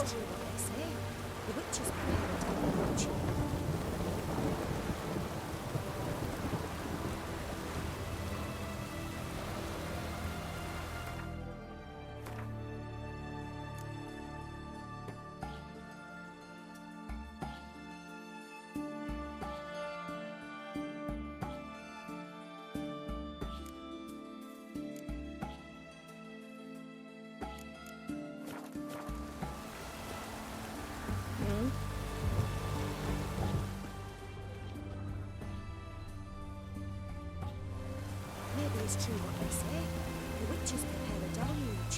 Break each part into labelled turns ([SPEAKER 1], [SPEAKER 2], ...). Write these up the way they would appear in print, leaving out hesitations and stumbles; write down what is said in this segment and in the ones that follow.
[SPEAKER 1] true what they say. The witches prepare a deluge. Maybe it's true what they say. The witches prepare a deluge.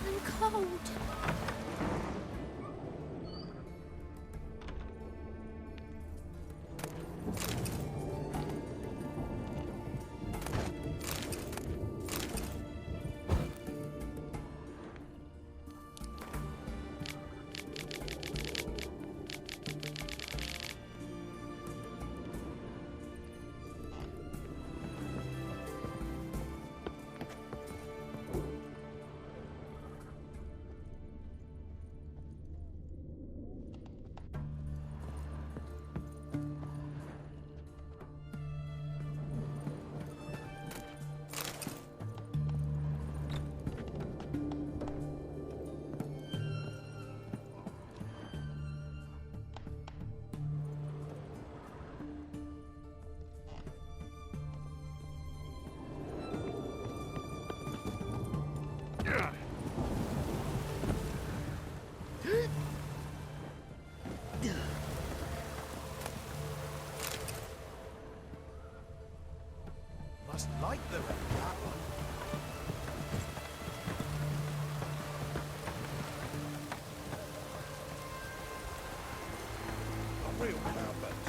[SPEAKER 1] I'm cold.
[SPEAKER 2] Must like the wreck, that one. A real cloudburst.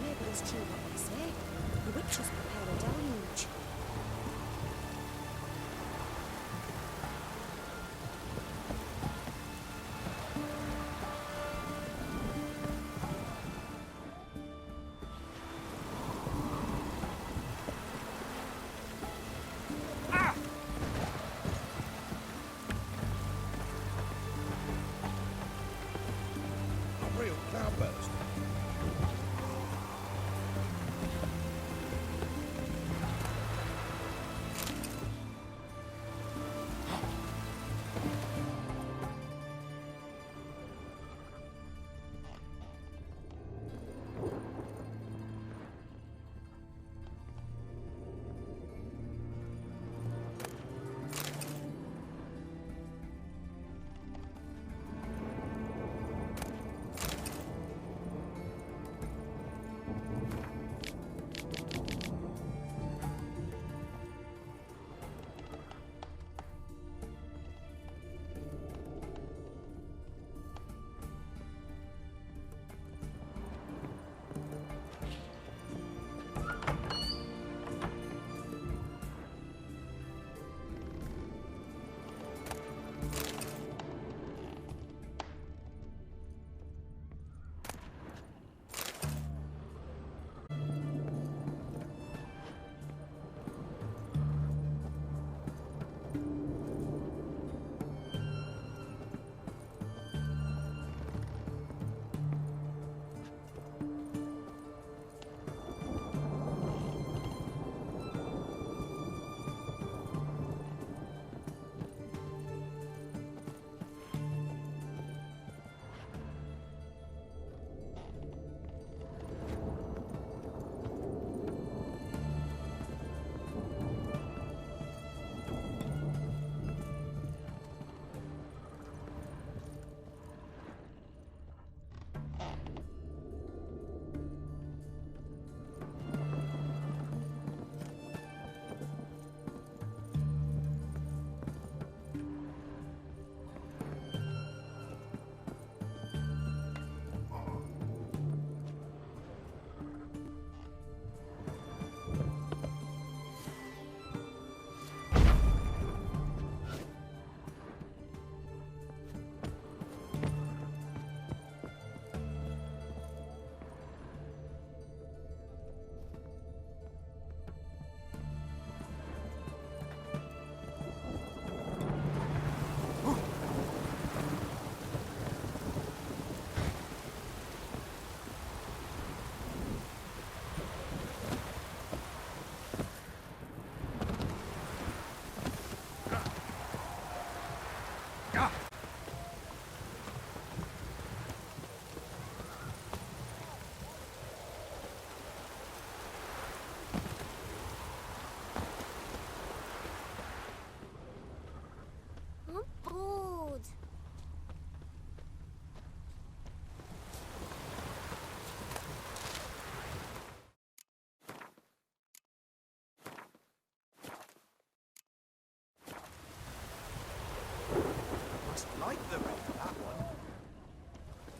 [SPEAKER 1] Maybe it's true what they say. The witches prepare a deluge.
[SPEAKER 2] A real cloudburst.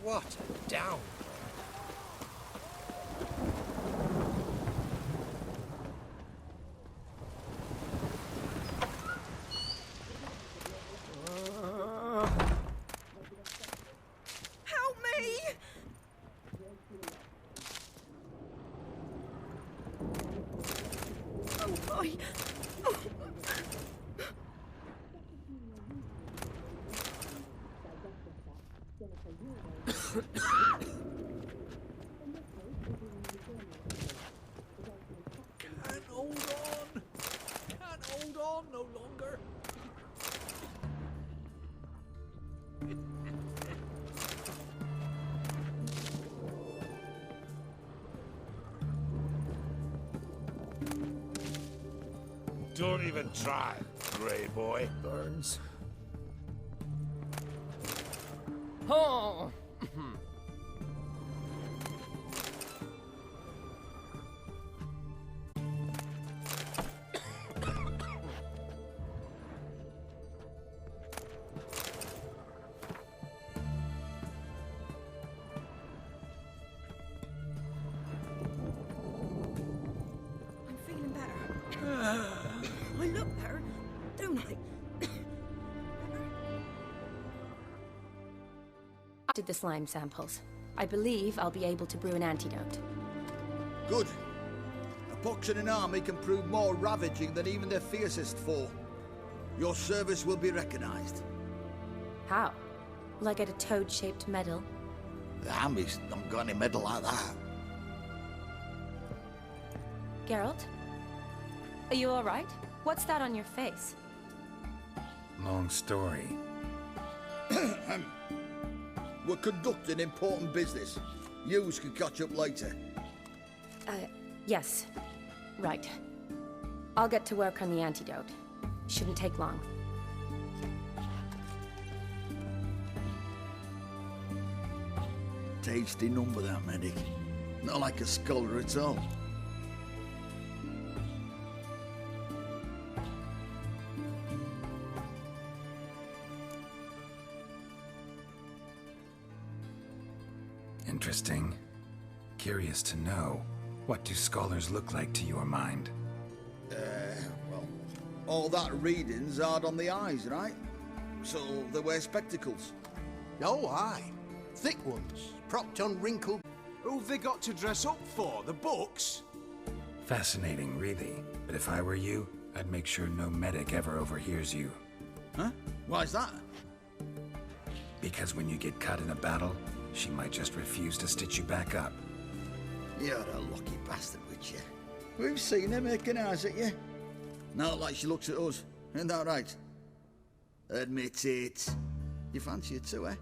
[SPEAKER 2] What a down.
[SPEAKER 3] Help me! Oh boy! Oh.
[SPEAKER 2] Can't hold on. Can't hold on no longer.
[SPEAKER 4] Don't even try, Grey Boy.
[SPEAKER 5] Burns. Oh!
[SPEAKER 3] I'm feeling better. I look better, don't I?
[SPEAKER 6] Did the slime samples. I believe I'll be able to brew an antidote.
[SPEAKER 7] Good. A pox in an army can prove more ravaging than even their fiercest foe. Your service will be recognized.
[SPEAKER 6] How? Will I get a toad-shaped medal?
[SPEAKER 7] The army's not got any medal like that.
[SPEAKER 6] Geralt? Are you alright? What's that on your face?
[SPEAKER 5] Long story.
[SPEAKER 7] We're conducting important business. Yous can catch up later.
[SPEAKER 6] Yes. Right. I'll get to work on the antidote. Shouldn't take long.
[SPEAKER 7] Tasty number, that medic. Not like a scholar at all.
[SPEAKER 5] Interesting. Curious to know, what do scholars look like to your mind?
[SPEAKER 7] Well, all that reading's hard on the eyes, right? So they wear spectacles.
[SPEAKER 2] Oh, aye. Thick ones, propped on wrinkled... Who've they got to dress up for? The books?
[SPEAKER 5] Fascinating, really. But if I were you, I'd make sure no medic ever overhears you.
[SPEAKER 7] Huh? Why's that?
[SPEAKER 5] Because when you get caught in a battle, she might just refuse to stitch you back up.
[SPEAKER 7] You're a lucky bastard, Witcher. We've seen her making eyes at you. Not like she looks at us. Isn't that right? Admit it. You fancy it too, eh?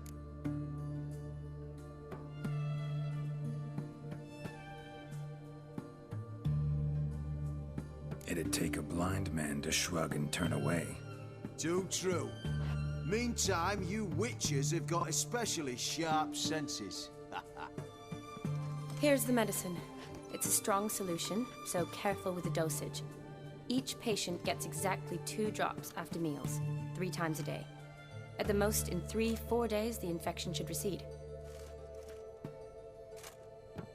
[SPEAKER 5] It'd take a blind man to shrug and turn away.
[SPEAKER 2] Too true. Meantime, you witches have got especially sharp senses.
[SPEAKER 6] Here's the medicine. It's a strong solution, so careful with the dosage. Each patient gets exactly 2 drops after meals, 3 times a day. At the most, in 3-4 days, the infection should recede.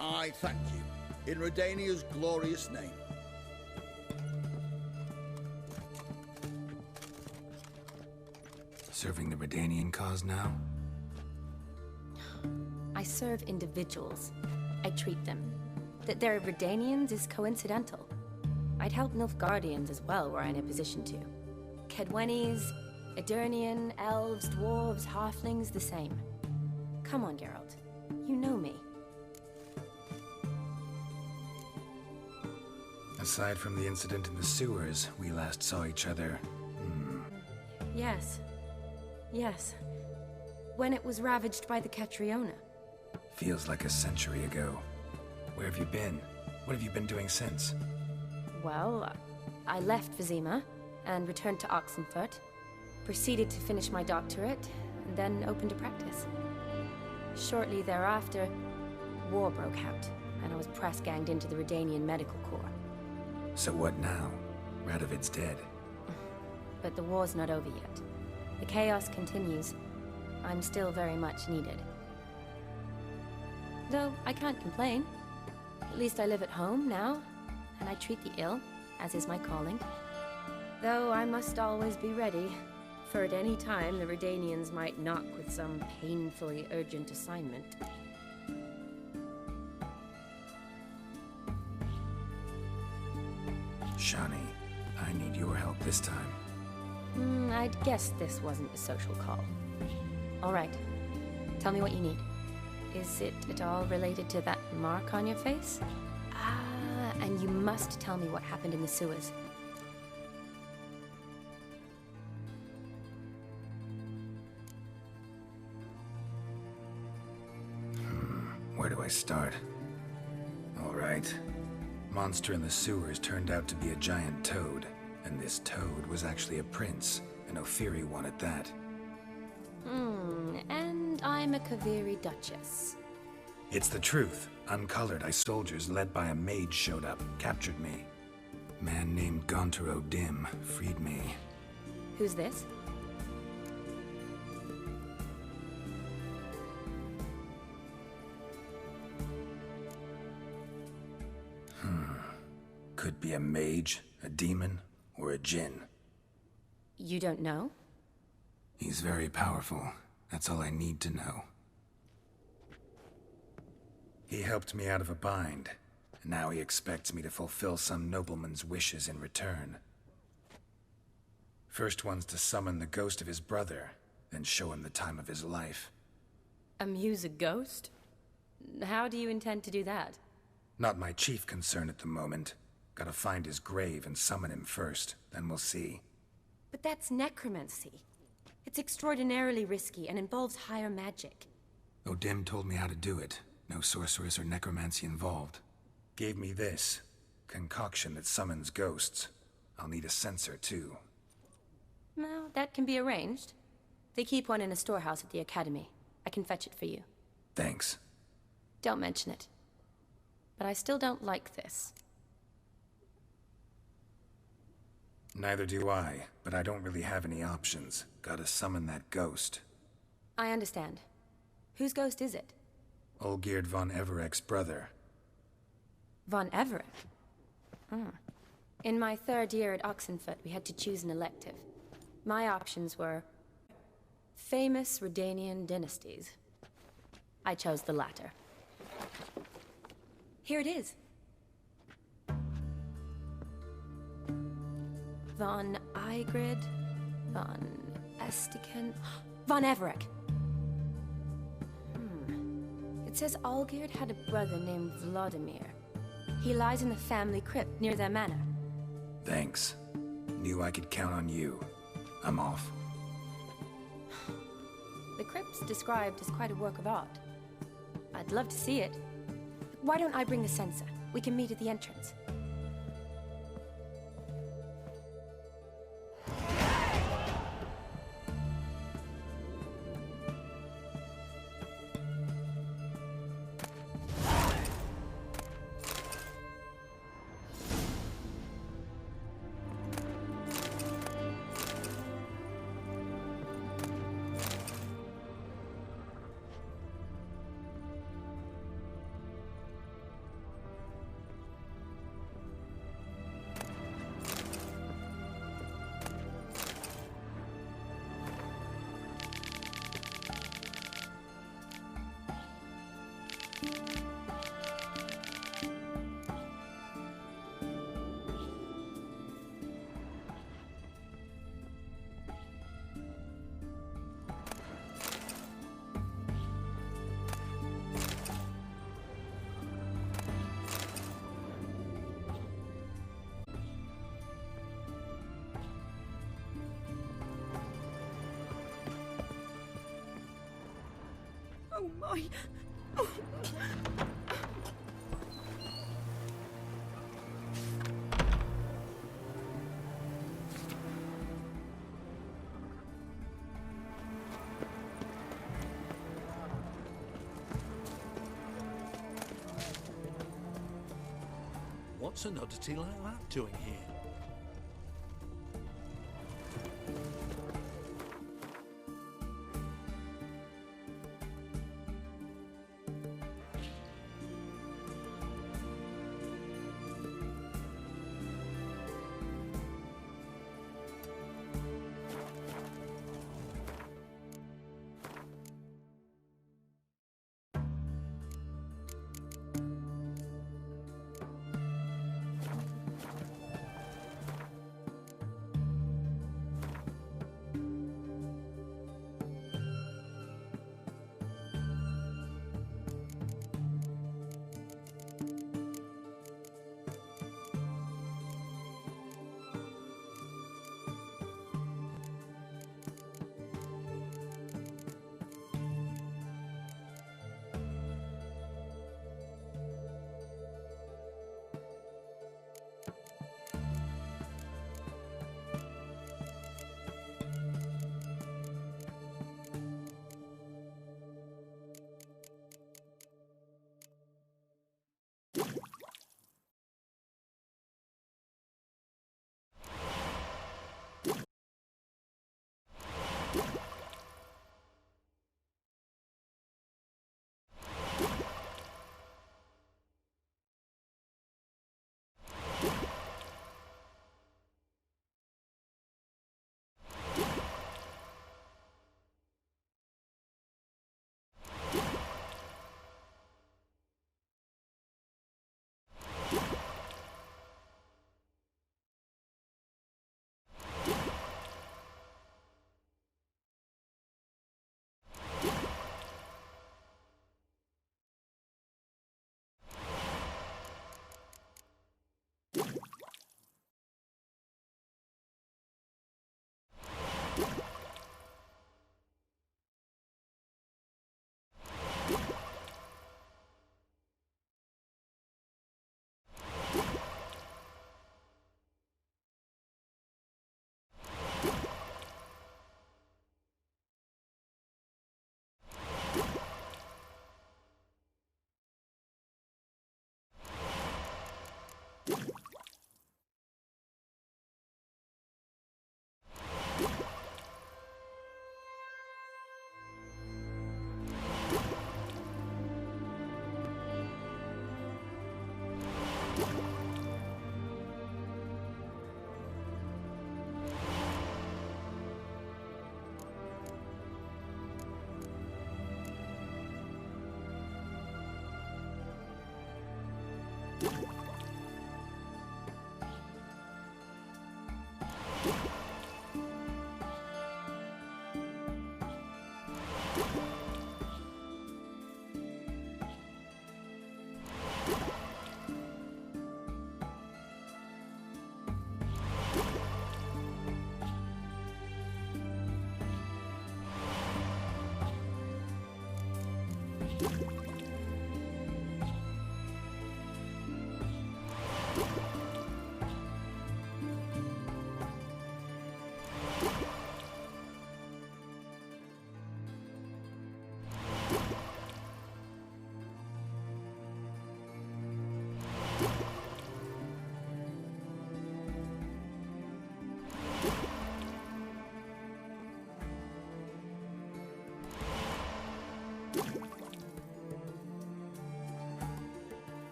[SPEAKER 7] I thank you. In Redania's glorious name.
[SPEAKER 5] Serving the Redanian cause now?
[SPEAKER 6] I serve individuals. I treat them. That they're Redanians is coincidental. I'd help Nilfgaardians as well were I in a position to. Kedwenis, Edirnian, elves, dwarves, halflings, the same. Come on, Geralt. You know me.
[SPEAKER 5] Aside from the incident in the sewers, we last saw each other.
[SPEAKER 6] Yes. Yes. When it was ravaged by the Catriona.
[SPEAKER 5] Feels like a century ago. Where have you been? What have you been doing since?
[SPEAKER 6] Well, I left Vizima and returned to Oxenfurt, proceeded to finish my doctorate, and then opened a practice. Shortly thereafter, war broke out, and I was press-ganged into the Redanian Medical Corps.
[SPEAKER 5] So what now? Radovid's dead.
[SPEAKER 6] But the war's not over yet. The chaos continues. I'm still very much needed. Though I can't complain. At least I live at home now, and I treat the ill, as is my calling. Though I must always be ready, for at any time the Redanians might knock with some painfully urgent assignment.
[SPEAKER 5] Shani, I need your help this time.
[SPEAKER 6] I'd guessed this wasn't a social call. All right. Tell me what you need. Is it at all related to that mark on your face? Ah, and you must tell me what happened in the sewers.
[SPEAKER 5] Where do I start? All right. Monster in the sewers turned out to be a giant toad, and this toad was actually a prince, and Ophiri wanted that.
[SPEAKER 6] And I'm a Kaviri Duchess.
[SPEAKER 5] It's the truth. Uncolored ice soldiers led by a mage showed up, captured me. Man named Gontaro Dim freed me.
[SPEAKER 6] Who's this?
[SPEAKER 5] Could be a mage, a demon, or a djinn.
[SPEAKER 6] You don't know?
[SPEAKER 5] He's very powerful. That's all I need to know. He helped me out of a bind, and now he expects me to fulfill some nobleman's wishes in return. First one's to summon the ghost of his brother, then show him the time of his life.
[SPEAKER 6] Amuse a ghost? How do you intend to do that?
[SPEAKER 5] Not my chief concern at the moment. Gotta find his grave and summon him first, then we'll see.
[SPEAKER 6] But that's necromancy. It's extraordinarily risky and involves higher magic.
[SPEAKER 5] Odim told me how to do it. No sorceress or necromancy involved. Gave me this concoction that summons ghosts. I'll need a censer, too.
[SPEAKER 6] Well, that can be arranged. They keep one in a storehouse at the academy. I can fetch it for you.
[SPEAKER 5] Thanks.
[SPEAKER 6] Don't mention it. But I still don't like this.
[SPEAKER 5] Neither do I, but I don't really have any options. Gotta summon that ghost.
[SPEAKER 6] I understand. Whose ghost is it?
[SPEAKER 5] Olgierd von Everek's brother.
[SPEAKER 6] Von Everett? In my third year at Oxenfoot, we had to choose an elective. My options were famous Redanian dynasties. I chose the latter. Here it is. Von Igrid, Von Estiken, Von Everek. It says Olgierd had a brother named Vladimir. He lies in the family crypt near their manor.
[SPEAKER 5] Thanks. Knew I could count on you. I'm off.
[SPEAKER 6] The crypt's described as quite a work of art. I'd love to see it. Why don't I bring the censer? We can meet at the entrance.
[SPEAKER 3] Oh my. Oh.
[SPEAKER 2] What's an oddity like that doing here?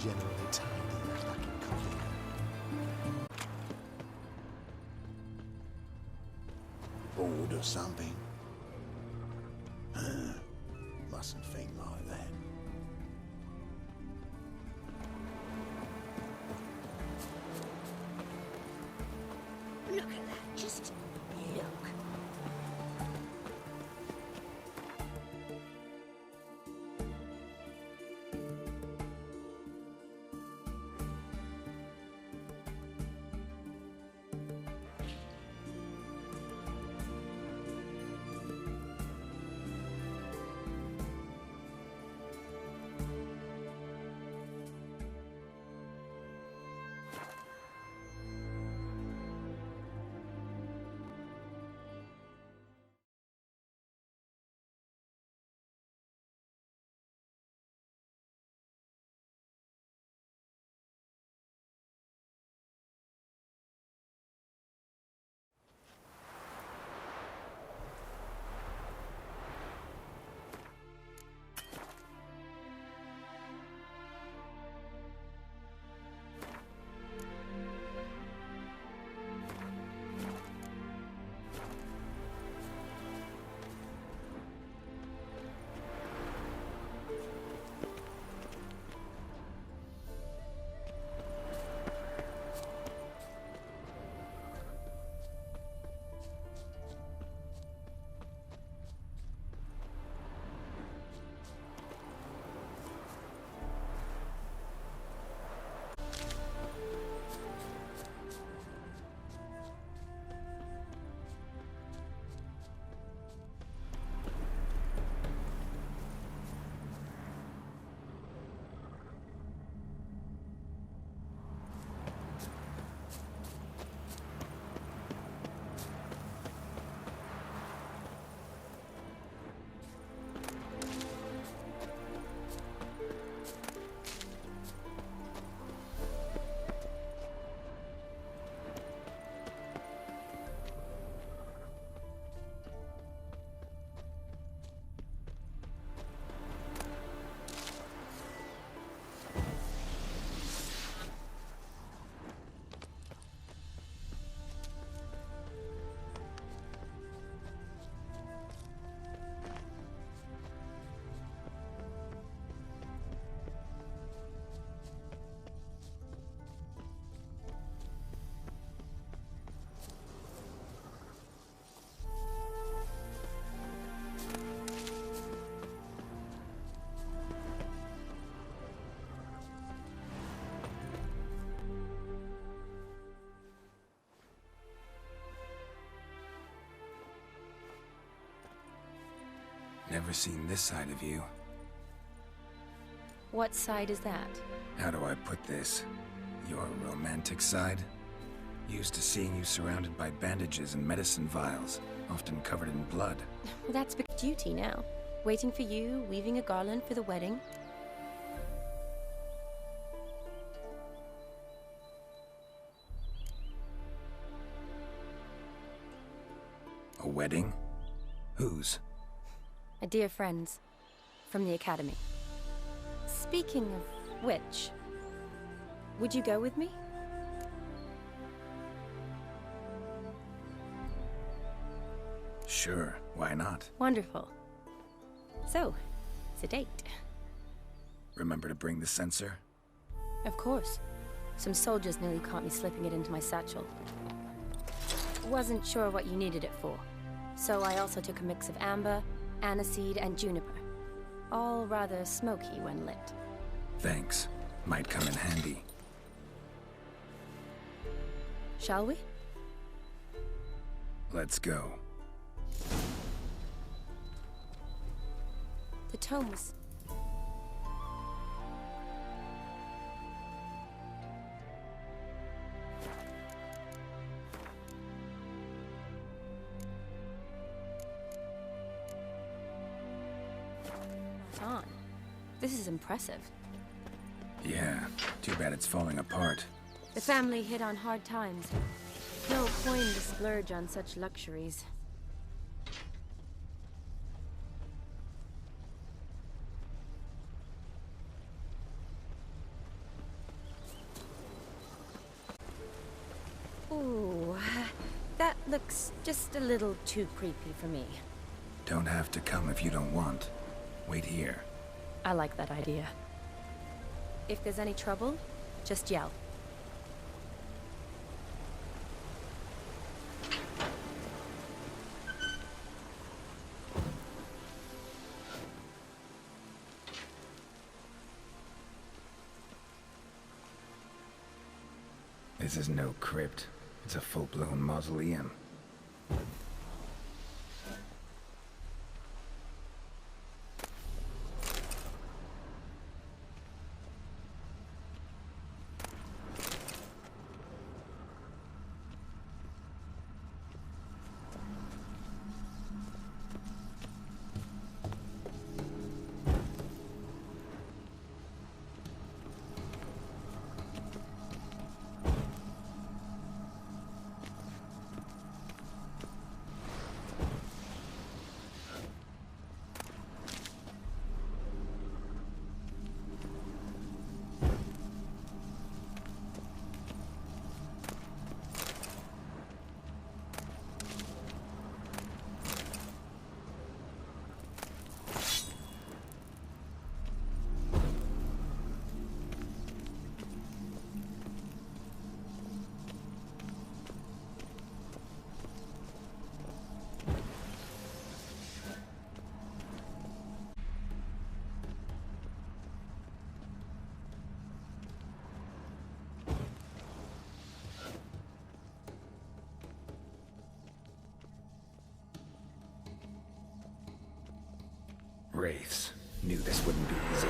[SPEAKER 2] generally tidier back in Covington. Bored or something? Mustn't think like that.
[SPEAKER 1] Look at that, just look.
[SPEAKER 5] Never seen this side of you.
[SPEAKER 6] What side is that?
[SPEAKER 5] How do I put this? Your romantic side? Used to seeing you surrounded by bandages and medicine vials, often covered in blood.
[SPEAKER 6] Well, that's big duty now. Waiting for you, weaving a garland for the wedding.
[SPEAKER 5] A wedding? Whose?
[SPEAKER 6] A dear friend's. From the academy. Speaking of which, would you go with me?
[SPEAKER 5] Sure, why not?
[SPEAKER 6] Wonderful. So, it's a date.
[SPEAKER 5] Remember to bring the censer?
[SPEAKER 6] Of course. Some soldiers nearly caught me slipping it into my satchel. Wasn't sure what you needed it for, so I also took a mix of amber, aniseed, and juniper. All rather smoky when lit.
[SPEAKER 5] Thanks. Might come in handy.
[SPEAKER 6] Shall we?
[SPEAKER 5] Let's go.
[SPEAKER 6] The tome was... on. This is impressive.
[SPEAKER 5] Yeah, too bad it's falling apart.
[SPEAKER 6] The family hit on hard times. No coin to splurge on such luxuries. Ooh, that looks just a little too creepy for me.
[SPEAKER 5] Don't have to come if you don't want. Wait here.
[SPEAKER 6] I like that idea. If there's any trouble, just yell.
[SPEAKER 5] This is no crypt. It's a full-blown mausoleum. Wraiths. Knew this wouldn't be easy.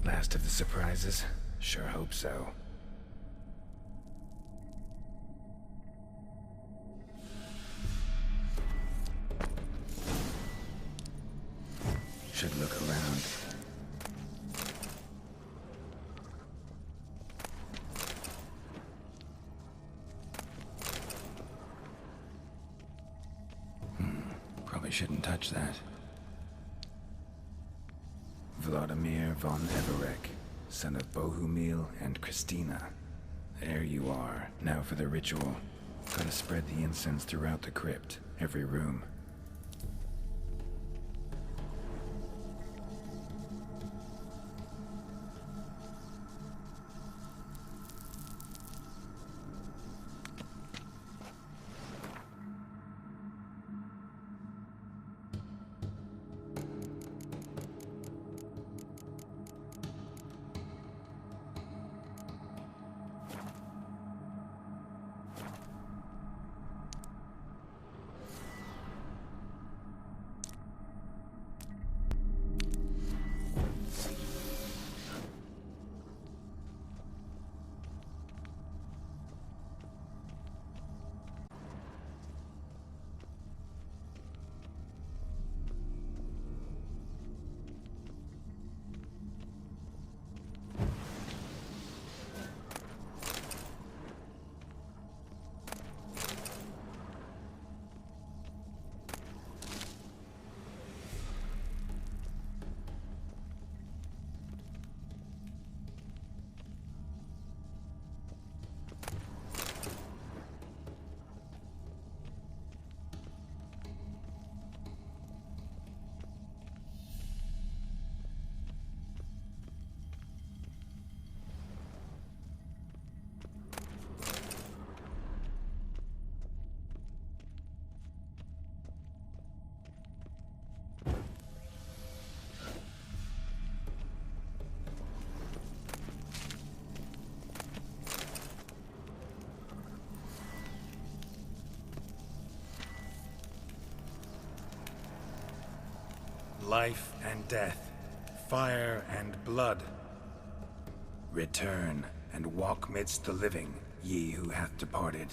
[SPEAKER 5] Last of the surprises? Sure hope so. Should look around. Probably shouldn't touch that. Vladimir von Everek, son of Bohumil and Christina. There you are. Now for the ritual. Gotta spread the incense throughout the crypt, every room. Life and death, fire and blood. Return and walk midst the living, ye who hath departed.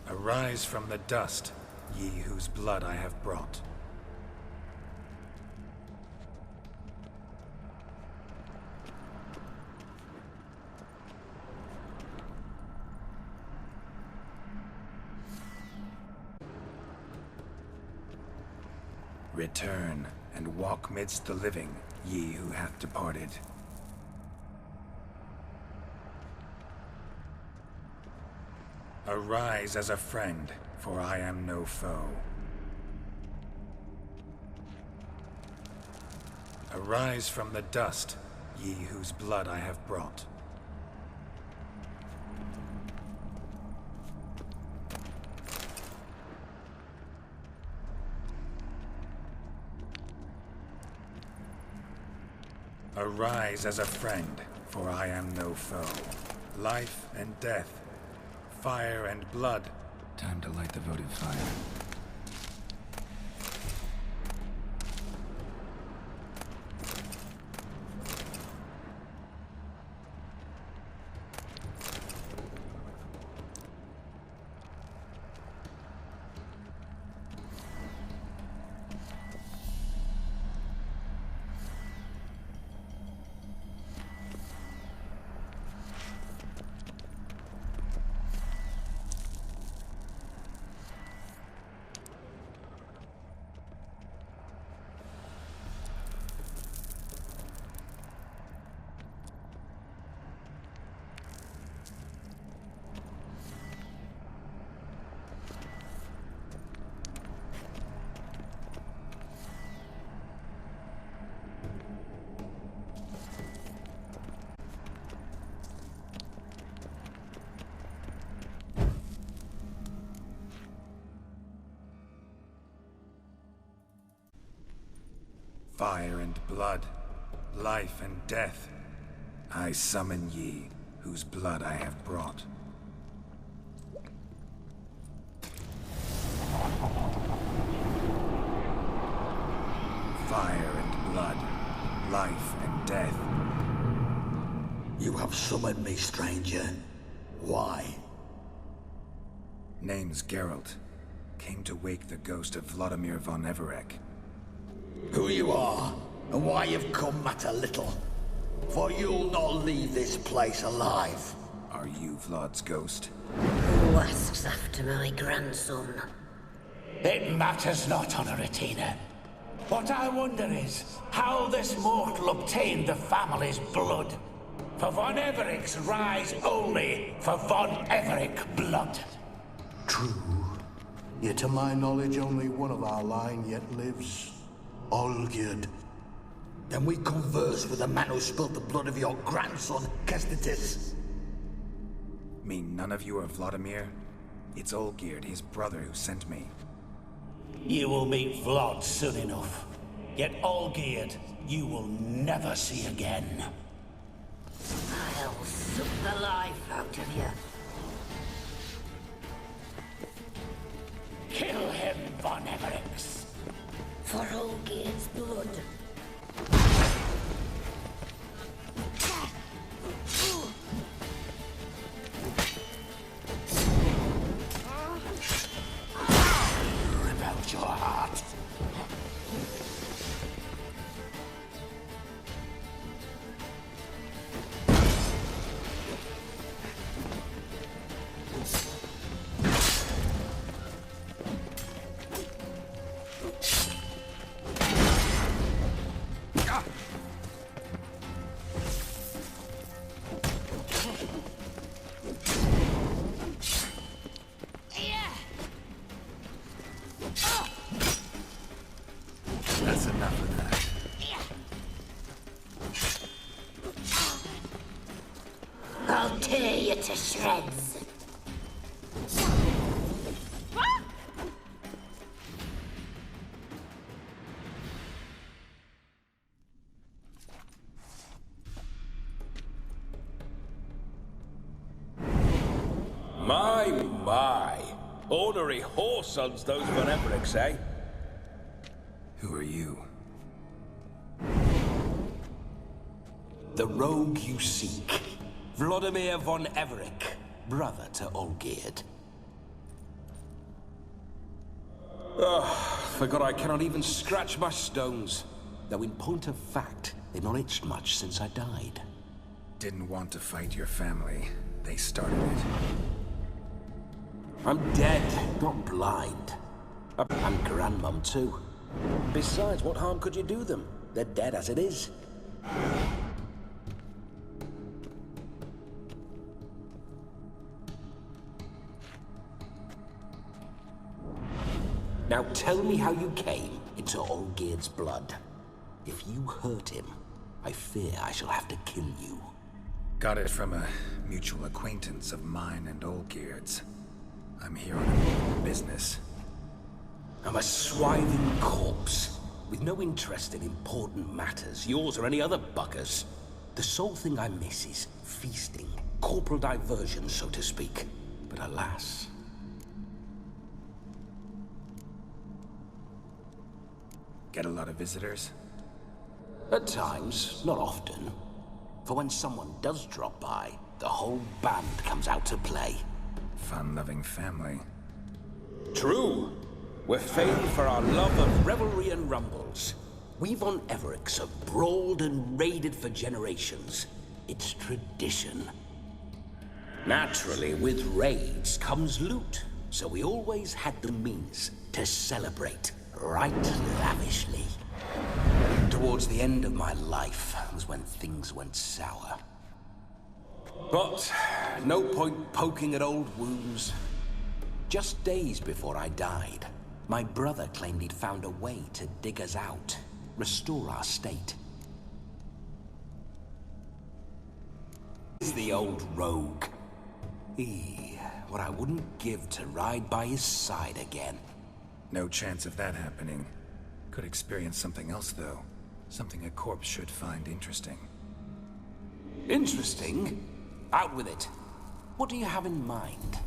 [SPEAKER 5] Arise from the dust, ye whose blood I have brought. Return and walk midst the living, ye who hath departed. Arise as a friend, for I am no foe. Arise from the dust, ye whose blood I have brought. Arise as a friend, for I am no foe. Life and death, fire and blood. Time to light the votive fire. Fire and blood, life and death. I summon ye, whose blood I have brought. life and death.
[SPEAKER 7] You have summoned me, stranger. Why?
[SPEAKER 5] Name's Geralt. Came to wake the ghost of Vladimir von Everec.
[SPEAKER 7] Who you are, and why you've come matter little. For you'll not leave this place alive.
[SPEAKER 5] Are you Vlad's ghost?
[SPEAKER 8] Who asks after my grandson?
[SPEAKER 9] It matters not, Honoratina. What I wonder is how this mortal obtained the family's blood. For von Everic's rise only for von Everec blood.
[SPEAKER 2] True. Yet to my knowledge, only one of our line yet lives. Olgierd.
[SPEAKER 7] Then we converse with the man who spilled the blood of your grandson, Kestitis.
[SPEAKER 5] Mean none of you are Vladimir? It's Olgierd, his brother, who sent me.
[SPEAKER 9] You will meet Vlad soon enough. Yet Olgierd, you will never see again.
[SPEAKER 8] I'll suck the life out of you.
[SPEAKER 9] Kill him, von Everix.
[SPEAKER 8] For Olgierd's blood.
[SPEAKER 9] Rip out your heart.
[SPEAKER 5] That's enough of that.
[SPEAKER 8] I'll tear you to shreds.
[SPEAKER 4] My. Ornery whoresons those von Evericks, eh?
[SPEAKER 5] Who are you?
[SPEAKER 9] The rogue you seek. Vladimir von Everec, brother to Olgierd. Forgot I cannot even scratch my stones. Though in point of fact, they've not itched much since I died.
[SPEAKER 5] Didn't want to fight your family. They started it.
[SPEAKER 9] I'm dead, not blind. I'm grandmum too. Besides, what harm could you do them? They're dead as it is. Now tell me how you came into Olgierd's blood. If you hurt him, I fear I shall have to kill you.
[SPEAKER 5] Got it from a mutual acquaintance of mine and Olgierd's. I'm here on business.
[SPEAKER 9] I'm a swithing corpse, with no interest in important matters, yours or any other buggers. The sole thing I miss is feasting, corporal diversion, so to speak. But alas...
[SPEAKER 5] Get a lot of visitors?
[SPEAKER 9] At times, not often. For when someone does drop by, the whole band comes out to play.
[SPEAKER 5] Fun-loving family.
[SPEAKER 9] True. We're famed for our love of revelry and rumbles. We von Evericks have brawled and raided for generations. It's tradition. Naturally, with raids comes loot, so we always had the means to celebrate right lavishly. Towards the end of my life was when things went sour. But no point poking at old wounds. Just days before I died, my brother claimed he'd found a way to dig us out, restore our state. He's the old rogue. What I wouldn't give to ride by his side again.
[SPEAKER 5] No chance of that happening. Could experience something else, though. Something a corpse should find interesting.
[SPEAKER 9] Interesting? Out with it. What do you have in mind?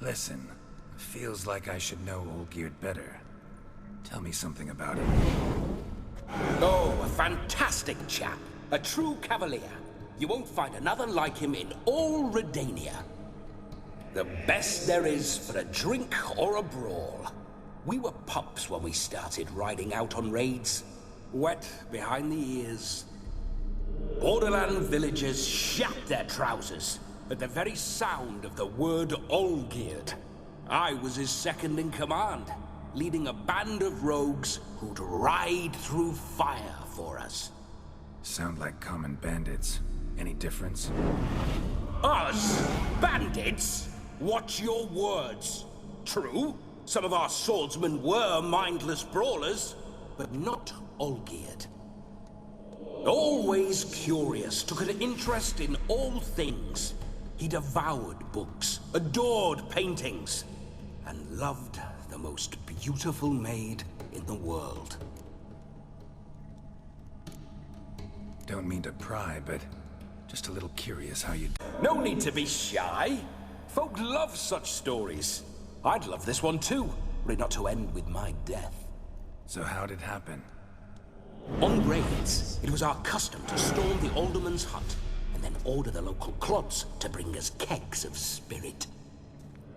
[SPEAKER 5] Listen, feels like I should know Olgierd better. Tell me something about him.
[SPEAKER 9] Oh, a fantastic chap. A true cavalier. You won't find another like him in all Redania. The best there is for a drink or a brawl. We were pups when we started riding out on raids. Wet behind the ears. Borderland villagers shat their trousers at the very sound of the word Olgierd. I was his second in command, leading a band of rogues who'd ride through fire for us.
[SPEAKER 5] Sound like common bandits. Any difference?
[SPEAKER 9] Us? Bandits? Watch your words. True, some of our swordsmen were mindless brawlers, but not Olgierd. Always curious, took an interest in all things. He devoured books, adored paintings, and loved the most beautiful maid in the world.
[SPEAKER 5] Don't mean to pry, but just a little curious how you...
[SPEAKER 9] No need to be shy. Folk love such stories. I'd love this one too, were it not to end with my death.
[SPEAKER 5] So how'd it happen?
[SPEAKER 9] On raids, it was our custom to storm the alderman's hut, and then order the local clods to bring us kegs of spirit.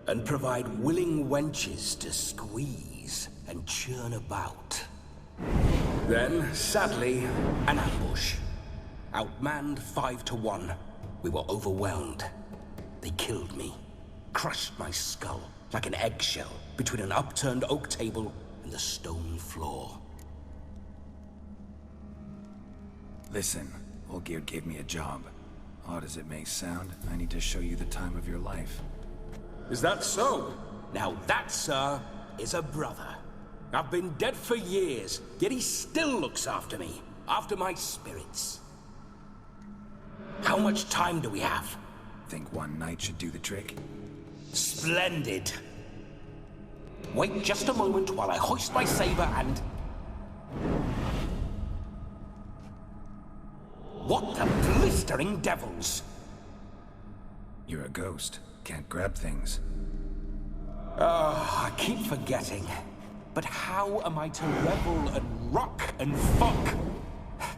[SPEAKER 9] And provide willing wenches to squeeze and churn about. Then, sadly, an ambush. Outmanned 5 to 1, we were overwhelmed. They killed me, crushed my skull like an eggshell between an upturned oak table and the stone floor.
[SPEAKER 5] Listen, Olgierd gave me a job. Odd as it may sound, I need to show you the time of your life.
[SPEAKER 9] Is that so? Now that, sir, is a brother. I've been dead for years, yet he still looks after me, after my spirits. How much time do we have?
[SPEAKER 5] Think one night should do the trick?
[SPEAKER 9] Splendid. Wait just a moment while I hoist my saber and... What the blistering devils?
[SPEAKER 5] You're a ghost. Can't grab things.
[SPEAKER 9] I keep forgetting. But how am I to revel and rock and fuck?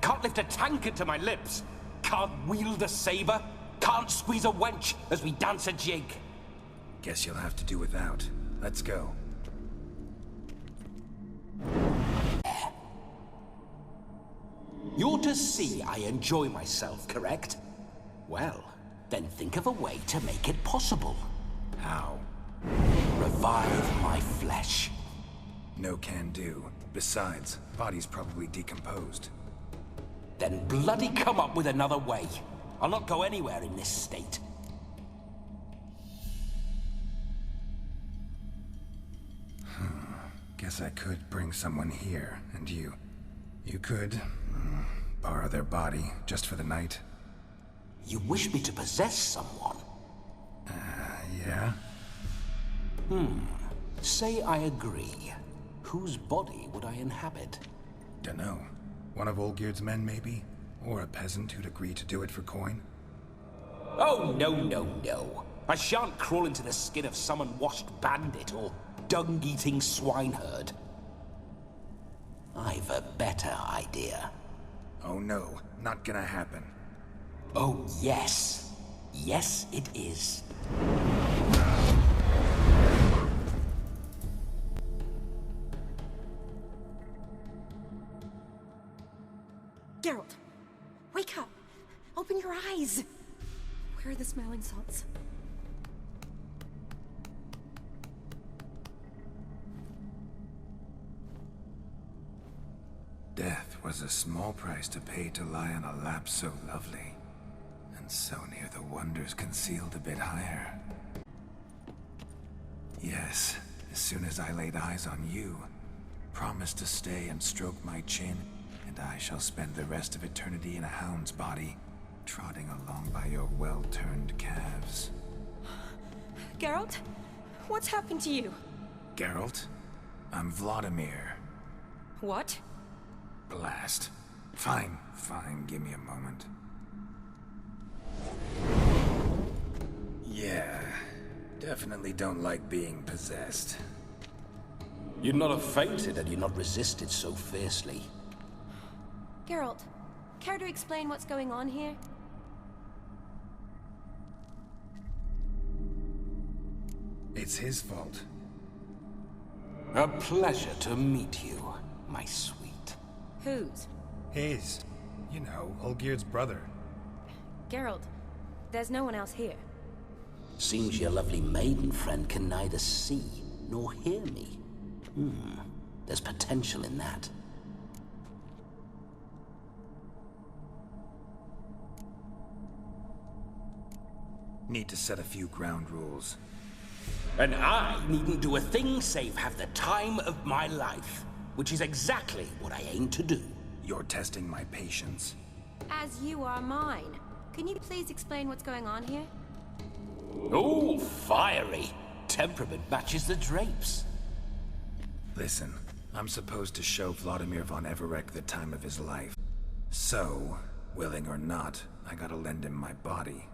[SPEAKER 9] Can't lift a tankard to my lips. Can't wield a saber. Can't squeeze a wench as we dance a jig.
[SPEAKER 5] Guess you'll have to do without. Let's go.
[SPEAKER 9] You're to see I enjoy myself, correct? Well, then think of a way to make it possible.
[SPEAKER 5] How?
[SPEAKER 9] Revive my flesh.
[SPEAKER 5] No can do. Besides, body's probably decomposed.
[SPEAKER 9] Then bloody come up with another way. I'll not go anywhere in this state.
[SPEAKER 5] Guess I could bring someone here, and you could borrow their body just for the night.
[SPEAKER 9] You wish me to possess someone?
[SPEAKER 5] Yeah?
[SPEAKER 9] Say I agree. Whose body would I inhabit?
[SPEAKER 5] Dunno. One of Olgierd's men, maybe? Or a peasant who'd agree to do it for coin?
[SPEAKER 9] Oh, no, no, no. I shan't crawl into the skin of some unwashed bandit or dung-eating swineherd. I've a better idea.
[SPEAKER 5] Oh no, not gonna happen.
[SPEAKER 9] Oh, yes. Yes, it is.
[SPEAKER 3] Geralt, wake up. Open your eyes. Where are the smelling salts?
[SPEAKER 5] Death was a small price to pay to lie on a lap so lovely, and so near the wonders concealed a bit higher. Yes, as soon as I laid eyes on you, promise to stay and stroke my chin, and I shall spend the rest of eternity in a hound's body, trotting along by your well-turned calves.
[SPEAKER 3] Geralt, what's happened to you?
[SPEAKER 5] Geralt, I'm Vladimir.
[SPEAKER 3] What?
[SPEAKER 5] Blast. Fine, give me a moment. Yeah. Duh. Definitely don't like being possessed.
[SPEAKER 9] You'd not have fainted had you not resisted so fiercely.
[SPEAKER 6] Geralt, care to explain what's going on here?
[SPEAKER 5] It's his fault.
[SPEAKER 9] A pleasure to meet you, my sweet.
[SPEAKER 6] Whose?
[SPEAKER 5] His. You know, Olgerd's brother.
[SPEAKER 6] Geralt, there's no one else here.
[SPEAKER 9] Seems your lovely maiden friend can neither see nor hear me. There's potential in that.
[SPEAKER 5] Need to set a few ground rules.
[SPEAKER 9] And I needn't do a thing save have the time of my life, which is exactly what I aim to do.
[SPEAKER 5] You're testing my patience.
[SPEAKER 6] As you are mine. Can you please explain what's going on here?
[SPEAKER 9] Oh, fiery. Temperament matches the drapes.
[SPEAKER 5] Listen, I'm supposed to show Vladimir von Everec the time of his life. So, willing or not, I gotta lend him my body.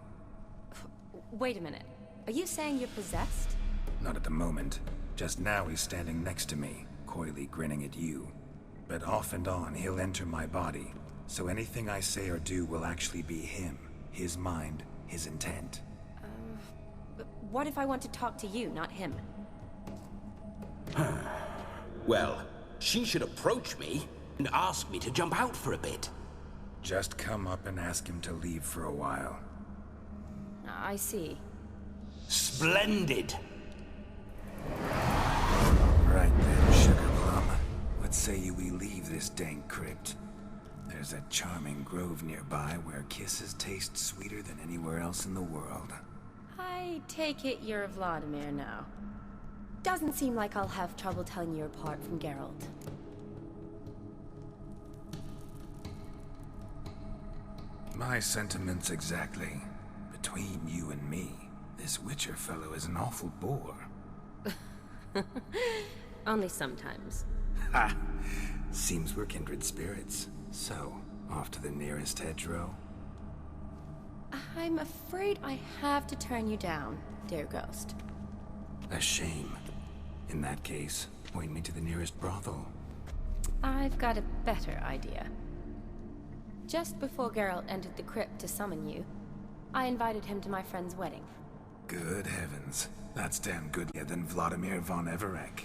[SPEAKER 6] Wait a minute. Are you saying you're possessed?
[SPEAKER 5] Not at the moment. Just now he's standing next to me, coyly grinning at you. But off and on, he'll enter my body. So anything I say or do will actually be him. His mind, his intent.
[SPEAKER 6] But what if I want to talk to you, not him?
[SPEAKER 9] Well, she should approach me and ask me to jump out for a bit.
[SPEAKER 5] Just come up and ask him to leave for a while.
[SPEAKER 6] I see.
[SPEAKER 9] Splendid!
[SPEAKER 5] Right then, Sugar Plum. What say you we leave this dank crypt? There's a charming grove nearby where kisses taste sweeter than anywhere else in the world.
[SPEAKER 6] I take it you're Vladimir now. Doesn't seem like I'll have trouble telling you apart from Geralt.
[SPEAKER 5] My sentiments exactly. Between you and me, this Witcher fellow is an awful bore.
[SPEAKER 6] Only sometimes.
[SPEAKER 5] Ha! Seems we're kindred spirits. So, off to the nearest hedgerow?
[SPEAKER 6] I'm afraid I have to turn you down, dear ghost.
[SPEAKER 5] A shame. In that case, point me to the nearest brothel.
[SPEAKER 6] I've got a better idea. Just before Geralt entered the crypt to summon you, I invited him to my friend's wedding.
[SPEAKER 5] Good heavens. That's damn good than Vladimir von Everec.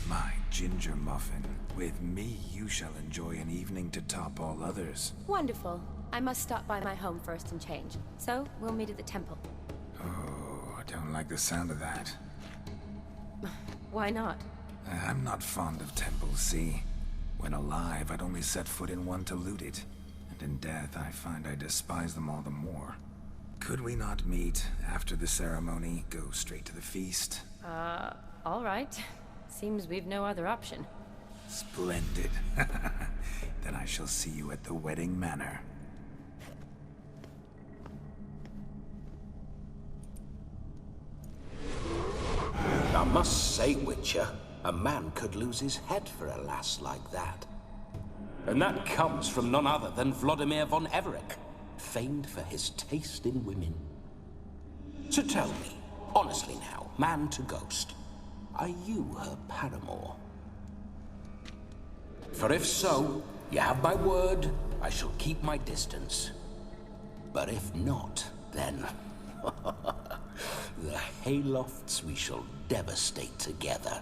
[SPEAKER 5] My ginger muffin. With me, you shall enjoy an evening to top all others.
[SPEAKER 6] Wonderful. I must stop by my home first and change. So, we'll meet at the temple.
[SPEAKER 5] Oh, I don't like the sound of that.
[SPEAKER 6] Why not?
[SPEAKER 5] I'm not fond of temples, see? When alive, I'd only set foot in one to loot it. And in death, I find I despise them all the more. Could we not meet after the ceremony, go straight to the feast?
[SPEAKER 6] All right. Seems we've no other option.
[SPEAKER 5] Splendid. Then I shall see you at the wedding manor.
[SPEAKER 9] I must say, Witcher, a man could lose his head for a lass like that. And that comes from none other than Vladimir von Everec, famed for his taste in women. So tell me, honestly now, man to ghost, are you her paramour? For if so, you have my word, I shall keep my distance. But if not, then the haylofts we shall devastate together.